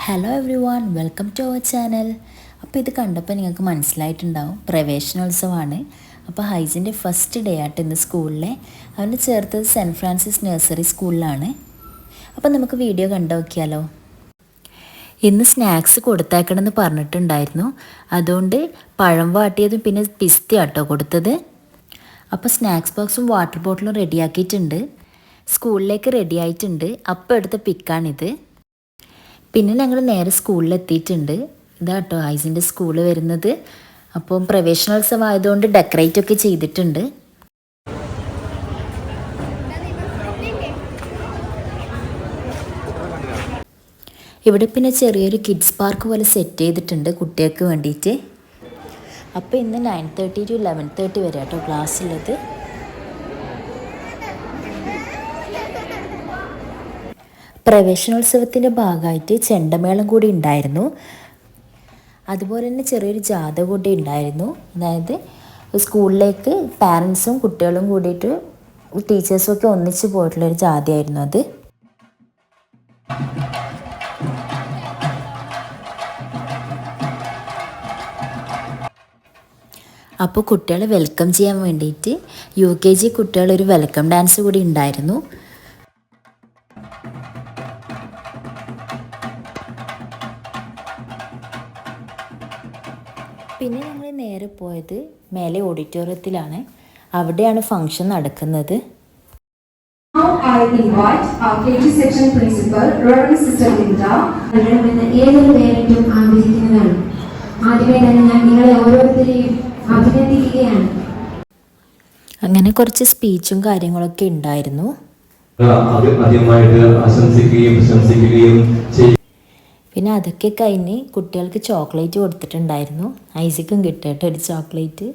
Hello everyone, welcome to our channel. അപ്പോൾ ഇത് കണ്ടപ്പോൾ നിങ്ങൾക്ക് മനസ്സിലായിട്ടുണ്ടാവും പ്രവേശനോത്സവമാണ്. അപ്പോൾ ഹൈസിൻ്റെ ഫസ്റ്റ് ഡേ ആയിട്ട് ഇന്ന് സ്കൂളിലെ അവനെ ചേർത്തത് സെൻറ്റ് ഫ്രാൻസിസ് നഴ്സറി സ്കൂളിലാണ്. അപ്പോൾ നമുക്ക് വീഡിയോ കണ്ടു നോക്കിയാലോ. ഇന്ന് സ്നാക്സ് കൊടുത്തേക്കണമെന്ന് പറഞ്ഞിട്ടുണ്ടായിരുന്നു, അതുകൊണ്ട് പഴം വാട്ടിയതും പിന്നെ പിസ്ത ആട്ടോ കൊടുത്തത്. അപ്പോൾ സ്നാക്സ് ബോക്സും വാട്ടർ ബോട്ടിലും റെഡിയാക്കിയിട്ടുണ്ട്, സ്കൂളിലേക്ക് റെഡി ആയിട്ടുണ്ട്. അപ്പോൾ എടുത്ത പിക്കാണിത്. പിന്നെ ഞങ്ങൾ നേരെ സ്കൂളിലെത്തിയിട്ടുണ്ട്. ഇതാട്ടോ ഹൈസിൻ്റെ സ്കൂൾ വരുന്നത്. അപ്പം പ്രവേശനോത്സവം ആയതുകൊണ്ട് ഡെക്കറേറ്റ് ഒക്കെ ചെയ്തിട്ടുണ്ട്. ഇവിടെ പിന്നെ ചെറിയൊരു കിഡ്സ് പാർക്ക് പോലെ സെറ്റ് ചെയ്തിട്ടുണ്ട് കുട്ടികൾക്ക് വേണ്ടിയിട്ട്. അപ്പോൾ ഇന്ന് 9:30 to 11:30 വരെ കേട്ടോ ക്ലാസ് ഉള്ളത്. പ്രവേശനോത്സവത്തിൻ്റെ ഭാഗമായിട്ട് ചെണ്ടമേളം കൂടി ഉണ്ടായിരുന്നു. അതുപോലെ തന്നെ ചെറിയൊരു ജാഥ കൂടി ഉണ്ടായിരുന്നു. അതായത് സ്കൂളിലേക്ക് പാരൻസും കുട്ടികളും കൂടിയിട്ട് ടീച്ചേഴ്സും ഒക്കെ ഒന്നിച്ച് പോയിട്ടുള്ളൊരു ജാഥയായിരുന്നു അത്. അപ്പോൾ കുട്ടികളെ വെൽക്കം ചെയ്യാൻ വേണ്ടിയിട്ട് UKG കുട്ടികളൊരു വെൽക്കം ഡാൻസ് കൂടി ഉണ്ടായിരുന്നു. പിന്നെ ഞങ്ങൾ നേരെ പോയത് മേലെ ഓഡിറ്റോറിയത്തിലാണ്. അവിടെയാണ് ഫംഗ്ഷൻ നടക്കുന്നത്. അങ്ങനെ കുറച്ച് സ്പീച്ചും കാര്യങ്ങളൊക്കെ ഉണ്ടായിരുന്നു. പിന്നെ അതൊക്കെ കഴിഞ്ഞ് കുട്ടികൾക്ക് ചോക്ലേറ്റ് കൊടുത്തിട്ടുണ്ടായിരുന്നു. ഐസിക്കും കിട്ടിയിട്ട് ഒരു ചോക്ലേറ്റ്.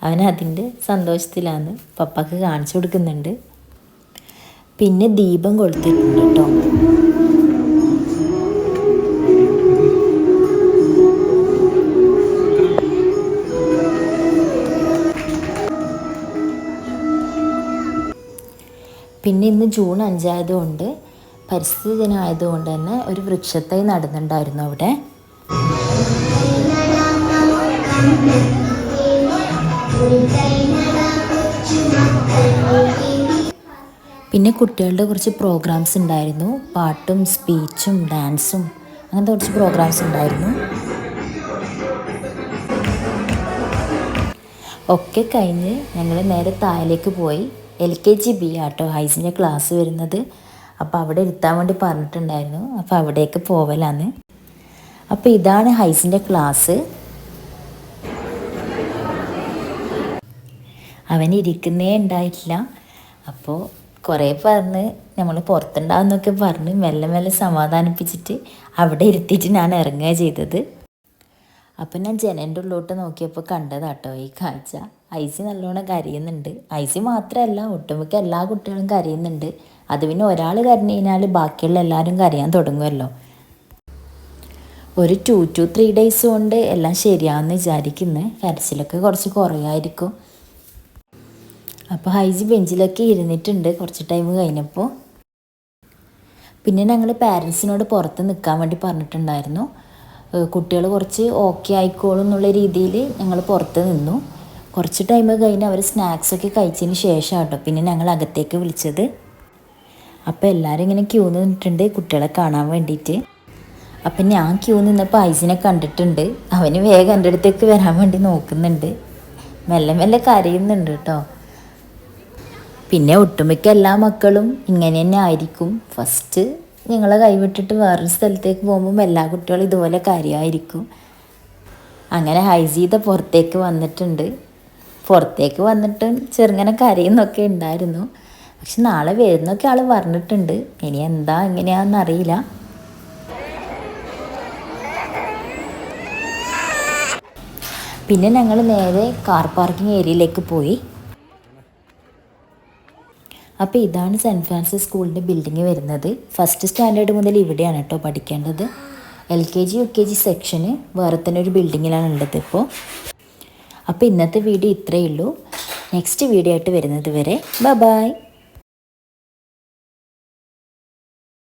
അവൻ അതിൻ്റെ സന്തോഷത്തിലാണ്, പപ്പക്ക് കാണിച്ചു കൊടുക്കുന്നുണ്ട്. പിന്നെ ദീപം കൊളുത്തിട്ടുണ്ട് കേട്ടോ. പിന്നെ ഇന്ന് ജൂൺ 5 ആയതുകൊണ്ട്, പരിസ്ഥിതി ദിനമായതുകൊണ്ട് തന്നെ ഒരു വൃക്ഷത്തൈ നടുന്നുണ്ടായിരുന്നു അവിടെ. പിന്നെ കുട്ടികളുടെ കുറച്ച് പ്രോഗ്രാംസ് ഉണ്ടായിരുന്നു. പാട്ടും സ്പീച്ചും ഡാൻസും അങ്ങനത്തെ കുറച്ച് പ്രോഗ്രാംസ് ഉണ്ടായിരുന്നു. ഒക്കെ കഴിഞ്ഞ് ഞങ്ങൾ നേരെ താഴേക്ക് പോയി. LKG B ആട്ടോ ഹൈസിൻ്റെ ക്ലാസ് വരുന്നത്. അപ്പോൾ അവിടെ ഇരുത്താൻ വേണ്ടി പറഞ്ഞിട്ടുണ്ടായിരുന്നു. അപ്പോൾ അവിടേക്ക് പോവലാന്ന്. അപ്പോൾ ഇതാണ് ഹൈസിൻ്റെ ക്ലാസ്. അവൻ ഇരിക്കുന്നേ ഉണ്ടായിട്ടില്ല. അപ്പോൾ കുറേ പറഞ്ഞ് നമ്മൾ പുറത്തുണ്ടാവുന്നൊക്കെ പറഞ്ഞ് മെല്ലെ മെല്ലെ സമാധാനിപ്പിച്ചിട്ട് അവിടെ ഇരുത്തിയിട്ട് ഞാൻ ഇറങ്ങുക ചെയ്തത്. അപ്പം ഞാൻ ജനലിൻ്റെ ഉള്ളിലോട്ട് നോക്കിയപ്പോൾ കണ്ടതാട്ടോ ഈ കാഴ്ച. ഐസി നല്ലോണം കരയുന്നുണ്ട്. ഐസി മാത്രമല്ല, ഒട്ടുമിക്ക എല്ലാ കുട്ടികളും കരയുന്നുണ്ട്. അത് പിന്നെ ഒരാൾ കരഞ്ഞു കഴിഞ്ഞാൽ ബാക്കിയുള്ള എല്ലാവരും കരയാൻ തുടങ്ങുമല്ലോ. ഒരു 2 to 3 days കൊണ്ട് എല്ലാം ശരിയാണെന്ന് വിചാരിക്കുന്നു. കരച്ചിലൊക്കെ കുറച്ച് കുറയായിരിക്കും. അപ്പോൾ ഹൈജി ബെഞ്ചിലൊക്കെ ഇരുന്നിട്ടുണ്ട് കുറച്ച് ടൈം കഴിഞ്ഞപ്പോൾ. പിന്നെ ഞങ്ങൾ പാരൻസിനോട് പുറത്ത് നിൽക്കാൻ വേണ്ടി പറഞ്ഞിട്ടുണ്ടായിരുന്നു. കുട്ടികൾ കുറച്ച് ഓക്കെ ആയിക്കോളും എന്നുള്ള രീതിയിൽ ഞങ്ങൾ പുറത്ത് നിന്നു. കുറച്ച് ടൈം കഴിഞ്ഞ് അവർ സ്നാക്സൊക്കെ കഴിച്ചതിന് ശേഷം കേട്ടോ പിന്നെ ഞങ്ങൾ അകത്തേക്ക് വിളിച്ചത്. അപ്പോൾ എല്ലാവരും ഇങ്ങനെ ക്യൂ നിന്നിട്ടുണ്ട് കുട്ടികളെ കാണാൻ വേണ്ടിയിട്ട്. അപ്പം ഞാൻ ക്യൂ നിന്നപ്പോൾ ഐസിനെ കണ്ടിട്ടുണ്ട്. അവന് വേഗം എൻ്റെ അടുത്തേക്ക് വരാൻ വേണ്ടി നോക്കുന്നുണ്ട്. മെല്ലെ മെല്ലെ കരയുന്നുണ്ട് കേട്ടോ. പിന്നെ ഒട്ടുമിക്ക എല്ലാ മക്കളും ഇങ്ങനെ തന്നെ ആയിരിക്കും. ഫസ്റ്റ് ഞങ്ങളെ കൈവിട്ടിട്ട് വേറൊരു സ്ഥലത്തേക്ക് പോകുമ്പം എല്ലാ കുട്ടികളും ഇതുപോലെ കാര്യമായിരിക്കും. അങ്ങനെ ഹൈസീത പുറത്തേക്ക് വന്നിട്ടുണ്ട്. പുറത്തേക്ക് വന്നിട്ട് ചെറുങ്ങനെ കരയുന്നൊക്കെ ഉണ്ടായിരുന്നു. പക്ഷെ നാളെ വരുന്നൊക്കെ ആൾ പറഞ്ഞിട്ടുണ്ട്. ഇനി എന്താ എങ്ങനെയാണെന്നറിയില്ല. പിന്നെ ഞങ്ങൾ നേരെ കാർ പാർക്കിംഗ് ഏരിയയിലേക്ക് പോയി. അപ്പോൾ ഇതാണ് സെൻറ്റ് ഫ്രാൻസിസ് സ്കൂളിൻ്റെ ബിൽഡിങ് വരുന്നത്. ഫസ്റ്റ് സ്റ്റാൻഡേർഡ് മുതൽ ഇവിടെയാണ് കേട്ടോ പഠിക്കേണ്ടത്. LKG UKG സെക്ഷന് വേറെ തന്നെ ഒരു ബിൽഡിങ്ങിലാണ് ഉള്ളത് ഇപ്പോൾ. അപ്പോൾ ഇന്നത്തെ വീഡിയോ ഇത്രയേ ഉള്ളൂ. നെക്സ്റ്റ് വീഡിയോ ആയിട്ട് വരുന്നത് വരെ ബൈ.